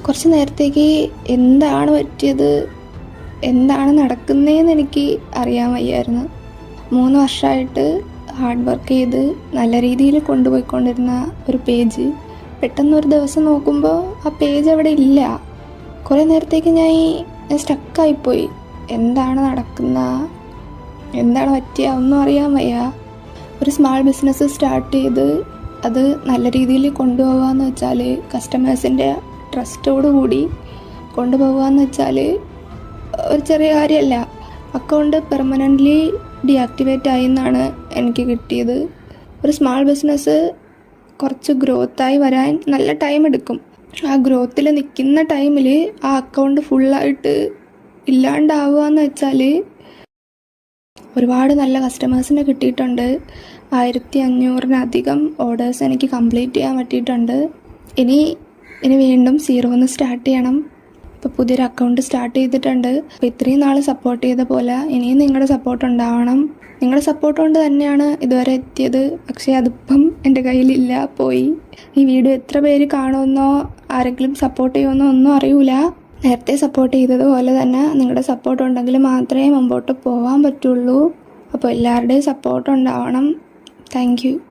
കുറച്ച് നേരത്തേക്ക് എന്താണ് പറ്റിയത്, എന്താണ് നടക്കുന്നതെന്ന് എനിക്ക് അറിയാൻ വയ്യായിരുന്നു. 3 വർഷമായിട്ട് ഹാർഡ് വർക്ക് ചെയ്ത് നല്ല രീതിയിൽ കൊണ്ടുപോയിക്കൊണ്ടിരുന്ന ഒരു പേജ് പെട്ടെന്നൊരു ദിവസം നോക്കുമ്പോൾ ആ പേജ് അവിടെ ഇല്ല. കുറേ നേരത്തേക്ക് ഞാൻ സ്റ്റക്കായിപ്പോയി. എന്താണ് നടക്കുന്ന, എന്താണ് പറ്റിയ ഒന്നും അറിയാൻ വയ്യ. ഒരു സ്മാൾ ബിസിനസ് സ്റ്റാർട്ട് ചെയ്ത് അത് നല്ല രീതിയിൽ കൊണ്ടുപോകാമെന്ന് വെച്ചാൽ, കസ്റ്റമേഴ്സിൻ്റെ ട്രസ്റ്റോടു കൂടി കൊണ്ടുപോകാമെന്ന് വെച്ചാൽ ഒരു ചെറിയ കാര്യമല്ല. അക്കൗണ്ട് പെർമനൻ്റ്ലി ഡീആക്ടിവേറ്റ് ആയി എന്നാണ് എനിക്ക് കിട്ടിയത്. ഒരു സ്മാൾ ബിസിനസ് കുറച്ച് ഗ്രോത്തായി വരാൻ നല്ല ടൈം എടുക്കും. ആ ഗ്രോത്തിൽ നിൽക്കുന്ന ടൈമിൽ ആ അക്കൗണ്ട് ഫുള്ളായിട്ട് ഇല്ലാണ്ടാവുക എന്ന് വെച്ചാൽ, ഒരുപാട് നല്ല കസ്റ്റമേഴ്സിനെ കിട്ടിയിട്ടുണ്ട്. 1500-ലധികം ഓർഡേഴ്സ് എനിക്ക് കംപ്ലീറ്റ് ചെയ്യാൻ പറ്റിയിട്ടുണ്ട്. ഇനി വീണ്ടും 0 സ്റ്റാർട്ട് ചെയ്യണം. ഇപ്പോൾ പുതിയൊരു അക്കൗണ്ട് സ്റ്റാർട്ട് ചെയ്തിട്ടുണ്ട്. അപ്പോൾ ഇത്രയും നാൾ സപ്പോർട്ട് ചെയ്ത പോലെ ഇനിയും നിങ്ങളുടെ സപ്പോർട്ട് ഉണ്ടാവണം. നിങ്ങളുടെ സപ്പോർട്ട് കൊണ്ട് തന്നെയാണ് ഇതുവരെ എത്തിയത്. പക്ഷേ അതിപ്പം എൻ്റെ കയ്യിലില്ല, പോയി. ഈ വീഡിയോ എത്ര പേര് കാണുമെന്നോ ആരെങ്കിലും സപ്പോർട്ട് ചെയ്യുമെന്നോ ഒന്നും അറിയില്ല. നേരത്തെ സപ്പോർട്ട് ചെയ്തതുപോലെ തന്നെ നിങ്ങളുടെ സപ്പോർട്ട് ഉണ്ടെങ്കിൽ മാത്രമേ മുമ്പോട്ട് പോകാൻ പറ്റുള്ളൂ. അപ്പോൾ എല്ലാവരുടെയും സപ്പോർട്ട് ഉണ്ടാവണം. Thank you.